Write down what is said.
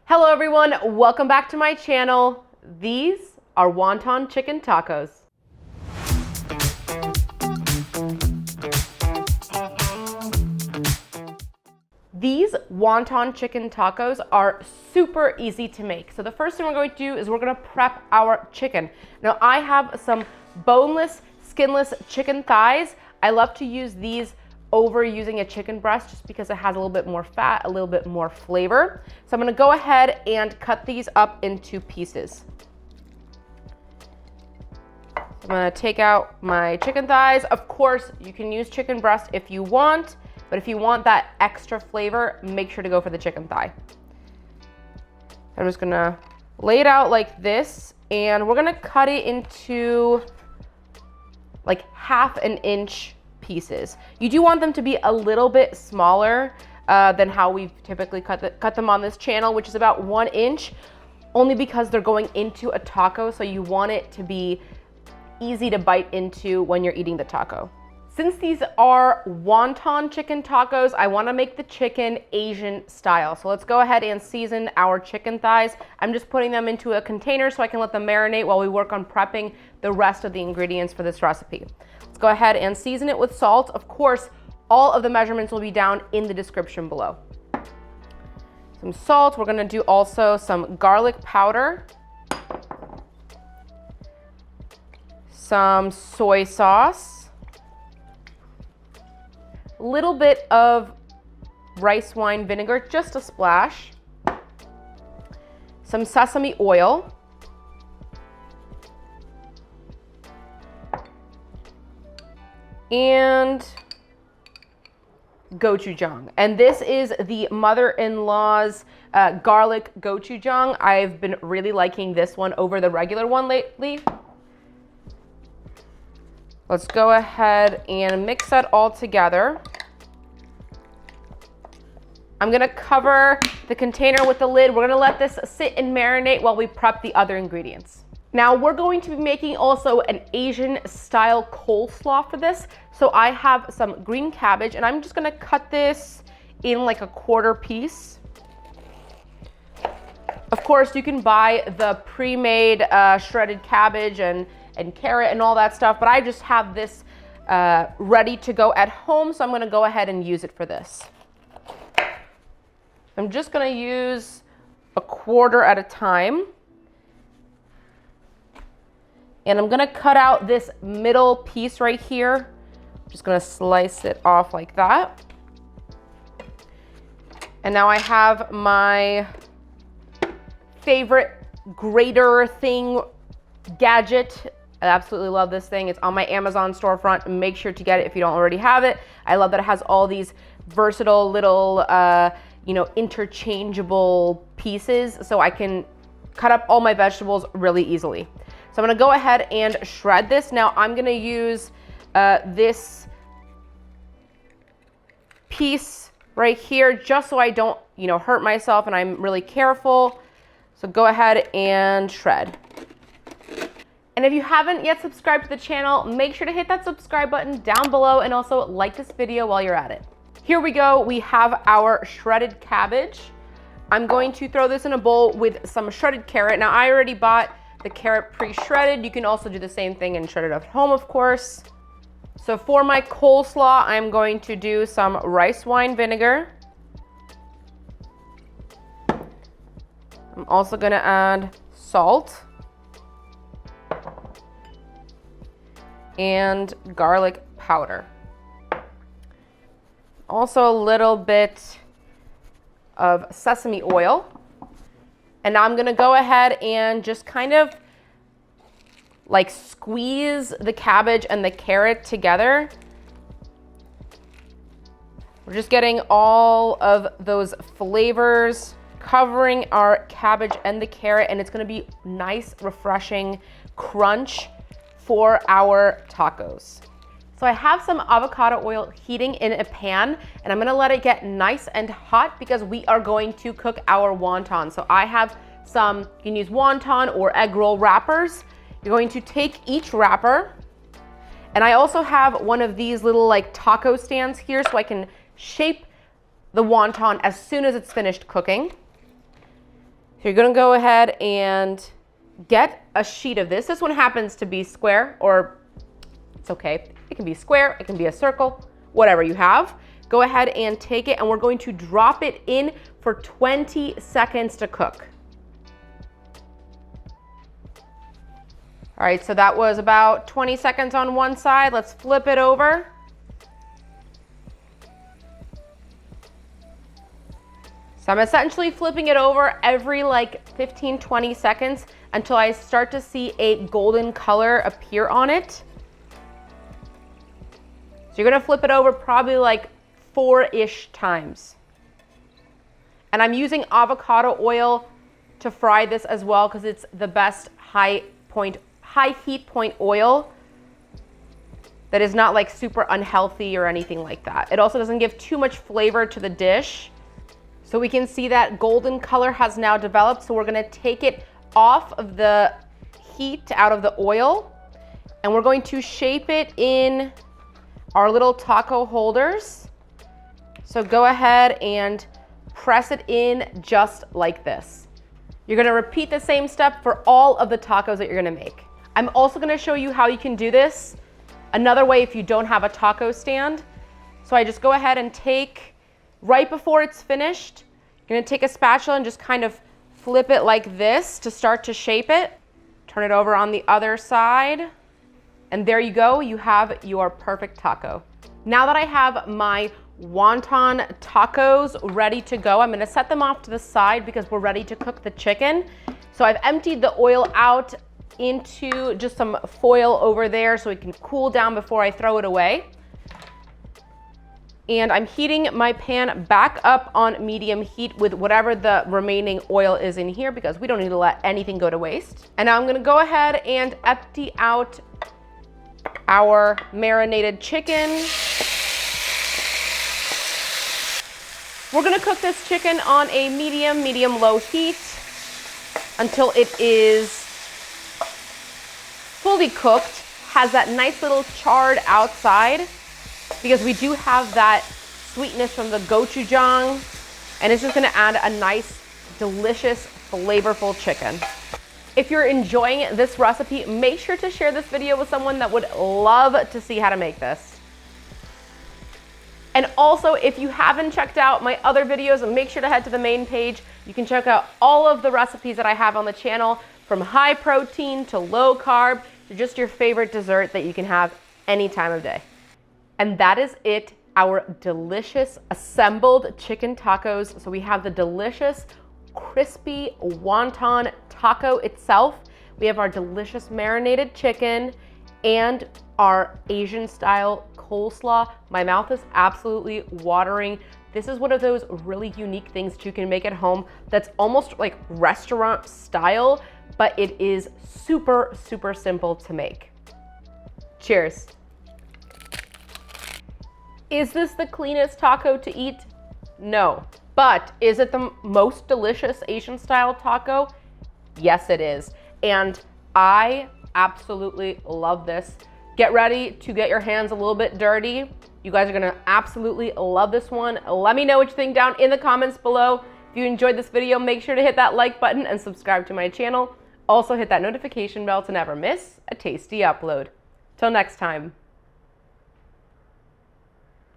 Hello everyone, welcome back to my channel. These are wonton chicken tacos. These wonton chicken tacos are super easy to make. So the first thing we're going to do is we're going to prep our chicken. Now I have some boneless, skinless chicken thighs. I love to use these over using a chicken breast just because it has a little bit more fat, a little bit more flavor. So I'm going to go ahead and cut these up into pieces. I'm going to take out my chicken thighs. Of course, you can use chicken breast if you want, but if you want that extra flavor, make sure to go for the chicken thigh. I'm just going to lay it out like this, and we're going to cut it into like 1/2 inch pieces. You do want them to be a little bit smaller than how we've typically cut them on this channel, which is about 1 inch, only because they're going into a taco, so you want it to be easy to bite into when you're eating the taco. Since these are wonton chicken tacos, I want to make the chicken Asian style. So let's go ahead and season our chicken thighs. I'm just putting them into a container so I can let them marinate while we work on prepping the rest of the ingredients for this recipe. Let's go ahead and season it with salt. Of course, all of the measurements will be down in the description below. Some salt. We're going to do also some garlic powder, some soy sauce, a little bit of rice wine vinegar, just a splash, some sesame oil, and gochujang. And this is the mother-in-law's garlic gochujang. I've been really liking this one over the regular one lately. Let's go ahead and mix that all together. I'm gonna cover the container with the lid. We're gonna let this sit and marinate while we prep the other ingredients. Now we're going to be making also an Asian style coleslaw for this. So I have some green cabbage, and I'm just gonna cut this in like a 1/4 piece. Of course, you can buy the pre-made shredded cabbage and carrot and all that stuff, but I just have this ready to go at home, so I'm gonna go ahead and use it for this. I'm just gonna use a 1/4 at a time. And I'm gonna cut out this middle piece right here. I'm just gonna slice it off like that. And now I have my favorite grater thing gadget. I absolutely love this thing. It's on my Amazon storefront. Make sure to get it if you don't already have it. I love that it has all these versatile little, interchangeable pieces, so I can cut up all my vegetables really easily. So I'm gonna go ahead and shred this. Now I'm gonna use this piece right here just so I don't, hurt myself, and I'm really careful. So go ahead and shred. And if you haven't yet subscribed to the channel, make sure to hit that subscribe button down below and also like this video while you're at it. Here we go. We have our shredded cabbage. I'm going to throw this in a bowl with some shredded carrot. Now I already bought the carrot pre-shredded. You can also do the same thing and shred it at home, of course. So for my coleslaw, I'm going to do some rice wine vinegar. I'm also gonna add salt and garlic powder. Also a little bit of sesame oil. And now I'm gonna go ahead and just kind of like squeeze the cabbage and the carrot together. We're just getting all of those flavors covering our cabbage and the carrot, and it's gonna be nice, refreshing crunch for our tacos. So I have some avocado oil heating in a pan, and I'm gonna let it get nice and hot because we are going to cook our wonton. So I have some, you can use wonton or egg roll wrappers. You're going to take each wrapper, and I also have one of these little like taco stands here so I can shape the wonton as soon as it's finished cooking. you're gonna go ahead and get a sheet of this. This one happens to be square, or it's okay. It can be square, it can be a circle, whatever you have. Go ahead and take it, and we're going to drop it in for 20 seconds to cook. All right, so that was about 20 seconds on one side. Let's flip it over. So I'm essentially flipping it over every like 15, 20 seconds until I start to see a golden color appear on it. So you're gonna flip it over probably like 4-ish times. And I'm using avocado oil to fry this as well because it's the best high heat point oil that is not like super unhealthy or anything like that. It also doesn't give too much flavor to the dish. So we can see that golden color has now developed. So we're gonna take it off of the heat out of the oil, and we're going to shape it in our little taco holders. So go ahead and press it in just like this. You're gonna repeat the same step for all of the tacos that you're gonna make. I'm also gonna show you how you can do this another way if you don't have a taco stand. So I just go ahead and take, right before it's finished, you're gonna take a spatula and just kind of flip it like this to start to shape it. Turn it over on the other side. And there you go, you have your perfect taco. Now that I have my wonton tacos ready to go, I'm gonna set them off to the side because we're ready to cook the chicken. So I've emptied the oil out into just some foil over there so it can cool down before I throw it away. And I'm heating my pan back up on medium heat with whatever the remaining oil is in here because we don't need to let anything go to waste. And now I'm gonna go ahead and empty out our marinated chicken. We're gonna cook this chicken on a medium-low heat until it is fully cooked, has that nice little charred outside, because we do have that sweetness from the gochujang, and it's just gonna add a nice, delicious, flavorful chicken. If you're enjoying this recipe, make sure to share this video with someone that would love to see how to make this. And also, if you haven't checked out my other videos, make sure to head to the main page. You can check out all of the recipes that I have on the channel, from high protein to low carb to just your favorite dessert that you can have any time of day. And that is it, our delicious assembled chicken tacos. So we have the delicious crispy wonton taco itself. We have our delicious marinated chicken and our Asian style coleslaw. My mouth is absolutely watering. This is one of those really unique things that you can make at home that's almost like restaurant style, but it is super, super simple to make. Cheers. Is this the cleanest taco to eat? No. But is it the most delicious Asian style taco? Yes, it is. And I absolutely love this. Get ready to get your hands a little bit dirty. You guys are gonna absolutely love this one. Let me know what you think down in the comments below. If you enjoyed this video, make sure to hit that like button and subscribe to my channel. Also hit that notification bell to never miss a tasty upload. Till next time.